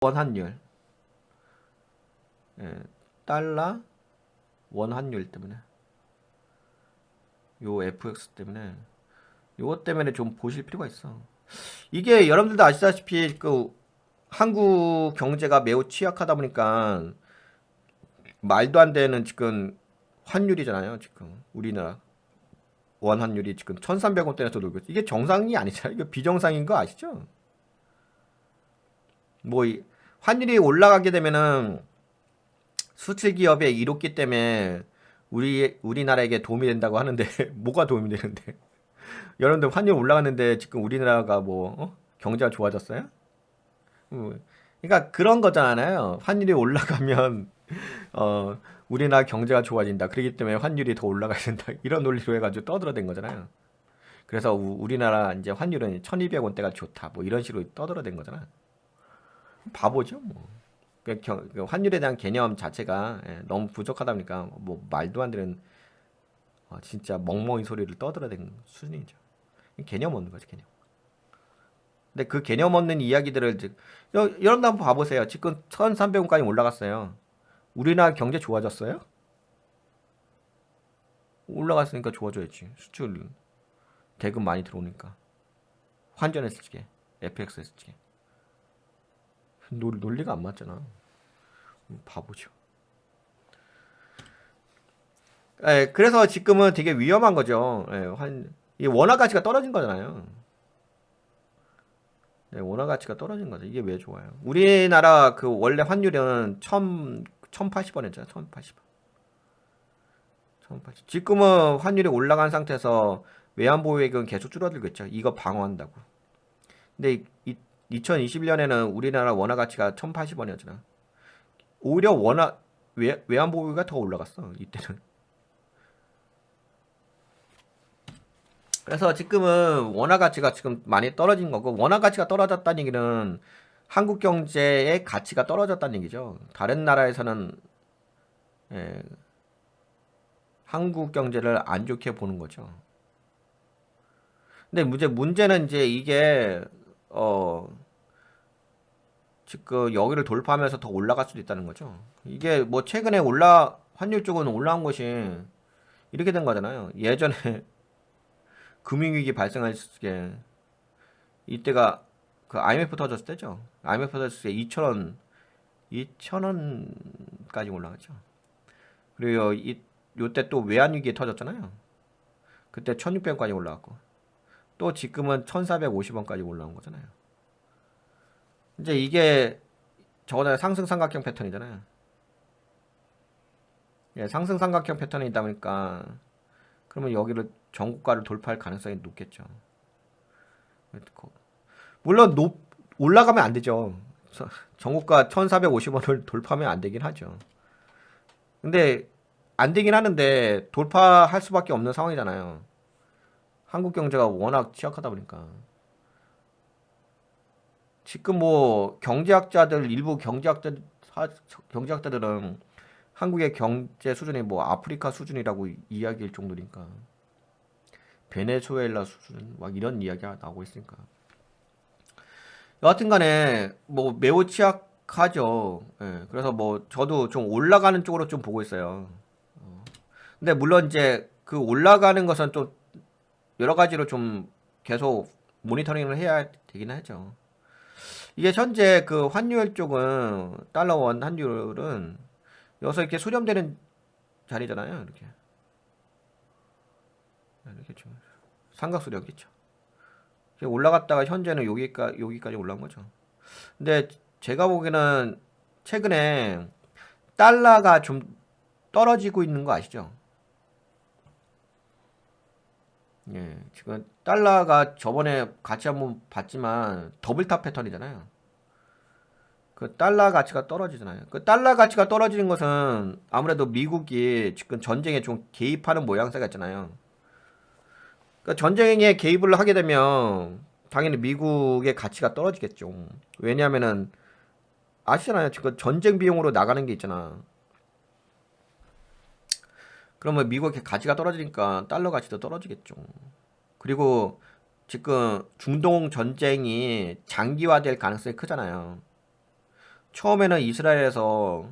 원 환율. 예, 달러 원 환율 때문에. 요 FX 때문에. 요것 때문에 좀 보실 필요가 있어. 이게 여러분들도 아시다시피 그 한국 경제가 매우 취약하다 보니까 말도 안 되는 지금 환율이잖아요. 지금 우리나라 원 환율이 지금 1,300원대에서 놀고 있어. 이게 정상이 아니잖아요. 이거 비정상인 거 아시죠? 뭐 환율이 올라가게 되면은 수출 기업에 이롭기 때문에 우리나라에게 도움이 된다고 하는데 뭐가 도움이 되는데? 여러분들 환율 올라갔는데 지금 우리나라가 뭐 경제가 좋아졌어요? 그러니까 그런 거잖아요. 환율이 올라가면 우리나라 경제가 좋아진다. 그렇기 때문에 환율이 더 올라가야 된다. 이런 논리로 해가지고 떠들어댄 거잖아요. 그래서 우리나라 이제 환율은 1,200원대가 좋다. 뭐 이런 식으로 떠들어댄 거잖아. 바보죠, 뭐. 그 환율에 대한 개념 자체가 너무 부족하다 보니까 뭐 말도 안 되는 진짜 멍멍이 소리를 떠들어댄 수준이죠. 개념 없는 거지, 개념. 근데 그 개념 없는 이야기들을 여러분도 한번 봐보세요. 지금 1,300원까지 올라갔어요. 우리나라 경제 좋아졌어요? 올라갔으니까 좋아져야지. 수출 대금 많이 들어오니까. 환전했을 적에, FX 했을 적에. 논리가 안 맞잖아. 바보죠. 그래서 지금은 되게 위험한 거죠. 이 원화 가치가 떨어진 거잖아요. 네, 원화 가치가 떨어진 거죠. 이게 왜 좋아요? 우리나라 그 원래 환율은 1,080원이었잖아요. 1,080원. 1,080. 지금은 환율이 올라간 상태에서 외환보유액은 계속 줄어들고 있죠. 이거 방어한다고. 근데 2021년에는 우리나라 원화 가치가 1,080원이었잖아. 오히려 외환보유가 더 올라갔어. 이때는. 그래서 지금은 원화 가치가 지금 많이 떨어진 거고, 원화 가치가 떨어졌다는 얘기는 한국 경제의 가치가 떨어졌다는 얘기죠. 다른 나라에서는 예, 한국 경제를 안 좋게 보는 거죠. 근데 문제는 이제 이게 지금 여기를 돌파하면서 더 올라갈 수도 있다는 거죠. 이게 뭐 최근에 환율 쪽은 올라온 것이 이렇게 된 거잖아요. 예전에 금융위기 발생했을 때 이때가 그 IMF 터졌을 때죠. IMF 터졌을 때 2,000원까지 올라갔죠. 그리고 요때 또 외환위기 터졌잖아요. 그때 1,600원까지 올라갔고 또 지금은 1,450원까지 올라온 거잖아요. 이제 이게 저거잖아요. 상승 삼각형 패턴이잖아요. 예, 상승 삼각형 패턴이다 보니까 그러면 여기를 전고가를 돌파할 가능성이 높겠죠. 물론 올라가면 안 되죠. 전고가 1,450원을 돌파하면 안 되긴 하죠. 근데 안 되긴 하는데 돌파할 수밖에 없는 상황이잖아요. 한국 경제가 워낙 취약하다 보니까. 지금 뭐 일부 경제학자들은 한국의 경제 수준이 뭐 아프리카 수준이라고 이야기할 정도니까. 베네수엘라 수준 막 이런 이야기가 나오고 있으니까. 여하튼 간에 뭐 매우 취약하죠. 예, 그래서 뭐 저도 좀 올라가는 쪽으로 좀 보고 있어요. 근데 물론 이제 그 올라가는 것은 좀 여러 가지로 좀 계속 모니터링을 해야 되긴 하죠. 이게 현재 그 환율 쪽은 달러 원 환율은 여기서 이렇게 수렴되는 자리잖아요. 이렇게 좀 삼각수렴이죠. 올라갔다가 현재는 여기까지 올라온 거죠. 근데 제가 보기에는 최근에 달러가 좀 떨어지고 있는 거 아시죠? 예, 지금 달러가 저번에 같이 한번 봤지만 더블탑 패턴이잖아요. 그 달러 가치가 떨어지잖아요. 그 달러 가치가 떨어지는 것은 아무래도 미국이 지금 전쟁에 좀 개입하는 모양새가 있잖아요. 그 전쟁에 개입을 하게 되면 당연히 미국의 가치가 떨어지겠죠. 왜냐하면은 아시잖아요. 지금 전쟁 비용으로 나가는 게 있잖아. 그러면 미국의 가치가 떨어지니까 달러 가치도 떨어지겠죠. 그리고 지금 중동 전쟁이 장기화될 가능성이 크잖아요. 처음에는 이스라엘에서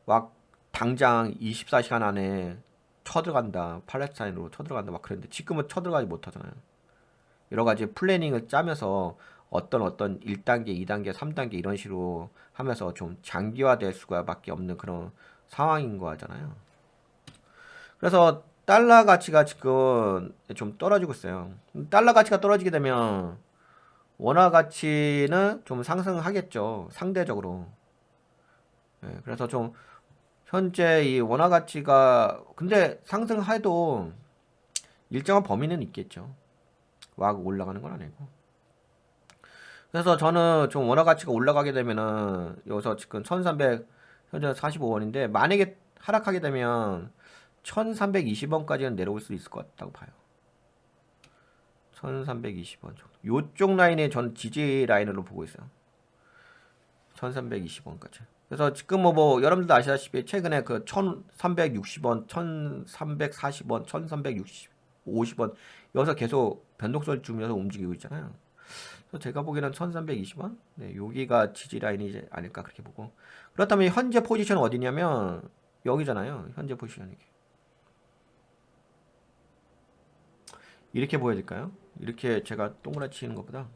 막 당장 24시간 안에 쳐들어간다, 팔레스타인으로 쳐들어간다 막 그랬는데 지금은 쳐들어가지 못하잖아요. 여러 가지 플래닝을 짜면서 어떤 1단계, 2단계, 3단계 이런 식으로 하면서 좀 장기화될 수가밖에 없는 그런 상황인 거잖아요. 그래서 달러 가치가 지금 좀 떨어지고 있어요. 달러 가치가 떨어지게 되면 원화 가치는 좀 상승하겠죠. 상대적으로. 예, 그래서 좀 현재 이 원화 가치가 근데 상승해도 일정한 범위는 있겠죠. 막 올라가는 건 아니고. 그래서 저는 좀 원화 가치가 올라가게 되면은 여기서 지금 1300 현재 45원인데 만약에 하락하게 되면 1320원까지는 내려올 수 있을 것 같다고 봐요. 1320원 정도. 요쪽 라인에 전 지지 라인으로 보고 있어요. 1320원까지. 그래서 지금 뭐 여러분들도 아시다시피 최근에 그 1360원, 1340원, 1350원 여기서 계속 변동성을 주면서 움직이고 있잖아요. 그래서 제가 보기에는 1320원? 네, 여기가 지지 라인이 아닐까 그렇게 보고. 그렇다면 현재 포지션 어디냐면 여기잖아요. 현재 포지션이. 이렇게 보여질까요? 이렇게 제가 동그랗게 치는 것보다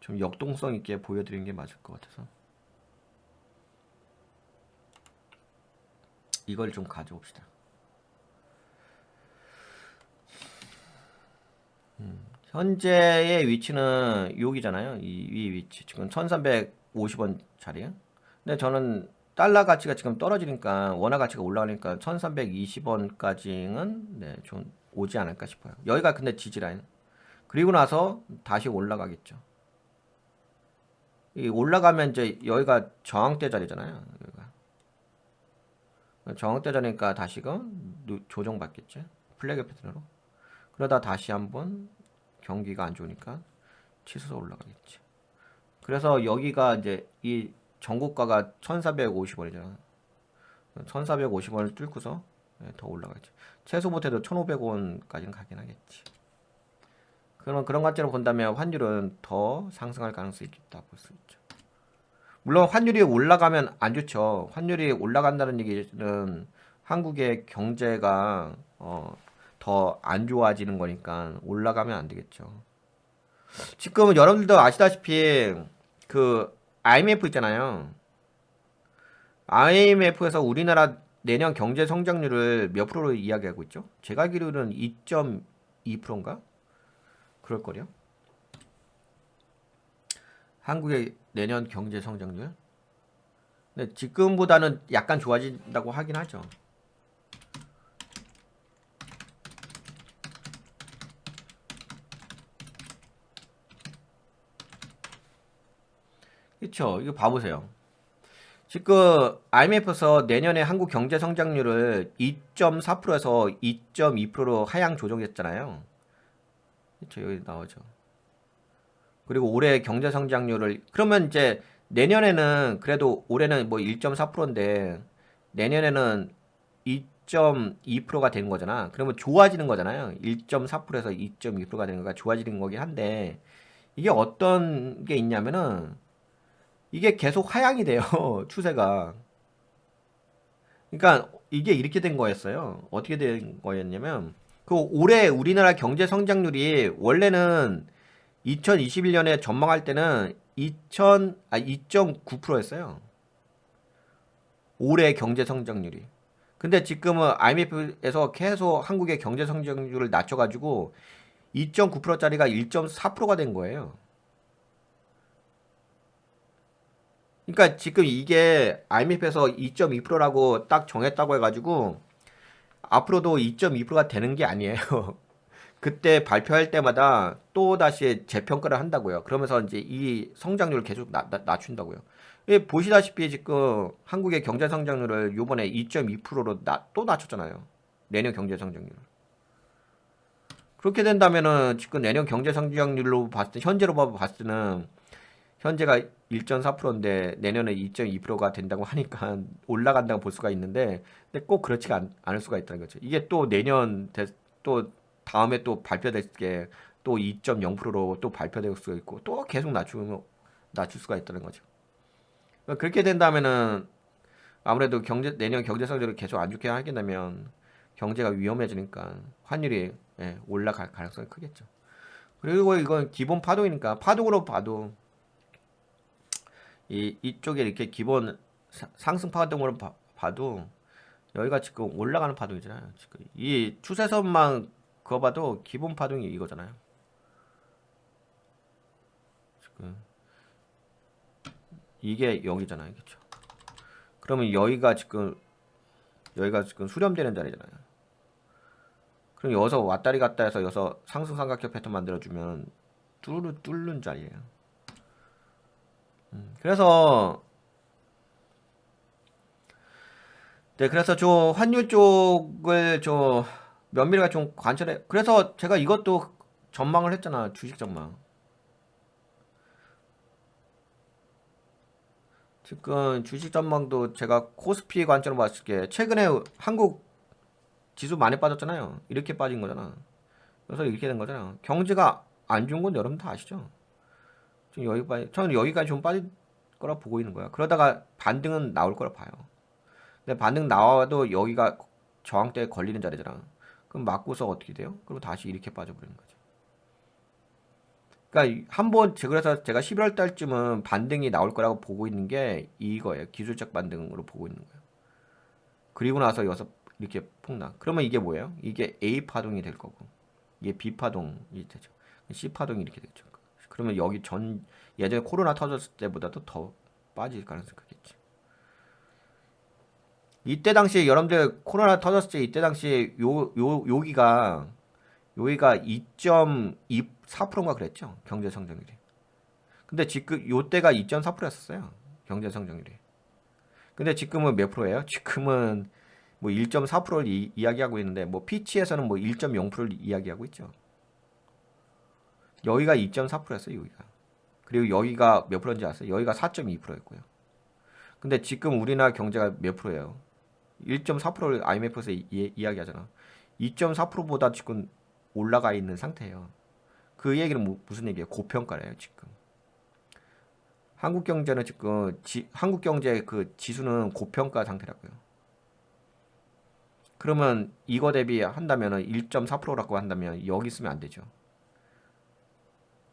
좀 역동성 있게 보여드리는 게 맞을 것 같아서 이걸 좀 가져옵시다. 현재의 위치는 여기잖아요. 이 위치 지금 1350원 자리에. 근데 저는 달러 가치가 지금 떨어지니까 원화 가치가 올라가니까 1320원까지는 네, 좀 오지 않을까 싶어요. 여기가 근데 지지라인. 그리고 나서 다시 올라가겠죠. 이 올라가면 이제 여기가 저항대 자리잖아요. 여기가. 저항대 자리니까 다시금 조정받겠죠. 플래그 패턴으로. 그러다 다시 한번 경기가 안 좋으니까 치솟아 올라가겠지. 그래서 여기가 이제 이 전고가가 1450원이잖아. 1450원을 뚫고서 더 올라가겠지. 최소 못해도 1500원까지는 가긴 하겠지. 그런 관점으로 본다면 환율은 더 상승할 가능성이 있다 볼 수 있죠. 물론 환율이 올라가면 안 좋죠. 환율이 올라간다는 얘기는 한국의 경제가 더 안 좋아지는 거니까 올라가면 안 되겠죠. 지금 여러분들도 아시다시피 그 IMF 있잖아요. IMF에서 우리나라 내년 경제 성장률을 몇 프로로 이야기하고 있죠? 제가 알기로는 2.2%인가? 그럴 거요. 한국의 내년 경제 성장률. 근데 지금보다는 약간 좋아진다고 하긴 하죠. 그쵸? 이거 봐보세요. 지금 IMF에서 내년에 한국 경제 성장률을 2.4%에서 2.2%로 하향 조정했잖아요. 그쵸? 여기 나오죠. 그리고 올해 경제 성장률을 그러면 이제 내년에는 그래도 올해는 뭐 1.4%인데 내년에는 2.2%가 되는 거잖아. 그러면 좋아지는 거잖아요. 1.4%에서 2.2%가 되는 거가 좋아지는 거긴 한데 이게 어떤 게 있냐면은 이게 계속 하향이 돼요. 추세가. 그러니까 이게 이렇게 된 거였어요. 어떻게 된 거였냐면 그 올해 우리나라 경제 성장률이 원래는 2021년에 전망할 때는 2.9%였어요. 올해 경제 성장률이. 근데 지금은 IMF에서 계속 한국의 경제 성장률을 낮춰가지고 2.9%짜리가 1.4%가 된 거예요. 그러니까 지금 이게 IMF에서 2.2%라고 딱 정했다고 해가지고 앞으로도 2.2%가 되는 게 아니에요. 그때 발표할 때마다 또 다시 재평가를 한다고요. 그러면서 이제 이 성장률을 계속 낮춘다고요. 보시다시피 지금 한국의 경제 성장률을 요번에 2.2%로 또 낮췄잖아요. 내년 경제 성장률. 그렇게 된다면은 지금 내년 경제 성장률로 봤을 때 현재로 봤을 때는 현재가 1.4%인데 내년에 2.2%가 된다고 하니까 올라간다고 볼 수가 있는데 근데 꼭 그렇지가 않을 수가 있다는 거죠. 이게 또 내년 또 다음에 또 발표될 게 또 2.0%로 또 발표될 수가 있고 또 계속 낮출 수가 있다는 거죠. 그렇게 된다면은 아무래도 내년 경제 성적을 계속 안 좋게 하게 되면 경제가 위험해지니까 환율이 올라갈 가능성이 크겠죠. 그리고 이건 기본 파동이니까 파동으로 봐도 이쪽에 이렇게 기본 상승 파동으로 봐도 여기가 지금 올라가는 파동이잖아요. 지금 이 추세선만 그어봐도 기본 파동이 이거잖아요. 지금 이게 여기잖아요, 그렇죠? 그러면 여기가 지금 수렴되는 자리잖아요. 그럼 여기서 왔다리 갔다 해서 여기서 상승 삼각형 패턴 만들어주면 뚫는 자리예요. 그래서 그래서 좀 환율 쪽을 좀 면밀하게 좀 관찰해. 그래서 제가 이것도 전망을 했잖아, 주식 전망. 지금 주식 전망도 제가 코스피 관점으로 봤을 때 최근에 한국 지수 많이 빠졌잖아요. 이렇게 빠진 거잖아. 그래서 이렇게 된 거잖아. 경제가 안 좋은 건 여러분 다 아시죠? 지금 저는 여기까지 좀 빠질 거라 보고 있는 거야. 그러다가 반등은 나올 거라 봐요. 근데 반등 나와도 여기가 저항대에 걸리는 자리잖아. 그럼 맞고서 어떻게 돼요? 그럼 다시 이렇게 빠져버리는 거죠. 그러니까 그래서 제가 11월 달쯤은 반등이 나올 거라고 보고 있는 게 이거예요. 기술적 반등으로 보고 있는 거예요. 그리고 나서 여기서 이렇게 폭락. 그러면 이게 뭐예요? 이게 A 파동이 될 거고, 이게 B 파동이 되죠. C 파동이 이렇게 되죠. 그러면 여기 예전에 코로나 터졌을 때보다도 더 빠질 가능성이 크겠지. 이때 당시에 여러분들 코로나 터졌을 때 이때 당시에 여기가 2.24%인가 그랬죠. 경제 성장률이. 근데 지금 요때가 2.4%였어요. 경제 성장률이. 근데 지금은 몇 프로예요? 지금은 뭐 1.4%를 이야기하고 있는데 뭐 피치에서는 뭐 1.0%를 이야기하고 있죠. 여기가 2.4%였어요, 여기가. 그리고 여기가 몇 프로인지 아세요? 여기가 4.2%였고요. 근데 지금 우리나라 경제가 몇 프로예요? 1.4%를 IMF에서 이야기하잖아. 2.4%보다 지금 올라가 있는 상태예요. 그 얘기는 무슨 얘기예요? 고평가래요, 지금. 한국 경제는 지금 한국 경제 그 지수는 고평가 상태라고요. 그러면 이거 대비 한다면은 1.4%라고 한다면 여기 있으면 안 되죠.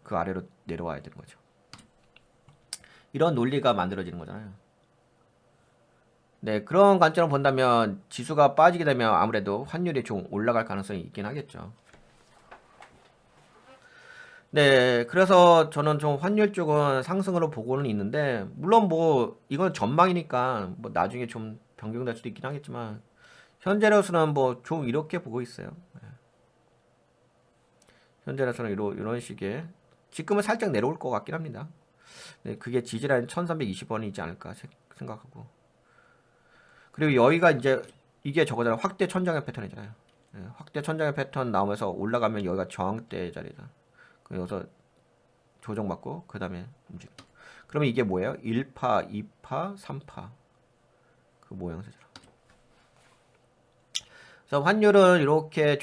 그 아래로 내려와야 되는 거죠. 이런 논리가 만들어지는 거잖아요. 네, 그런 관점으로 본다면 지수가 빠지게 되면 아무래도 환율이 좀 올라갈 가능성이 있긴 하겠죠. 네, 그래서 저는 좀 환율 쪽은 상승으로 보고는 있는데, 물론 뭐, 이건 전망이니까, 뭐, 나중에 좀 변경될 수도 있긴 하겠지만, 현재로서는 뭐, 좀 이렇게 보고 있어요. 네. 현재로서는 이런 식의, 지금은 살짝 내려올 것 같긴 합니다. 네, 그게 지지라인 1320원이지 않을까 생각하고. 그리고 여기가 이제, 이게 저거잖아요. 확대 천장의 패턴이잖아요. 네, 확대 천장의 패턴 나오면서 올라가면 여기가 저항대 자리다. 여기서 조정받고 그 다음에 움직여. 그러면 이게 뭐예요? 1파, 2파, 3파 그 모양새죠. 그래서 환율은 이렇게 좀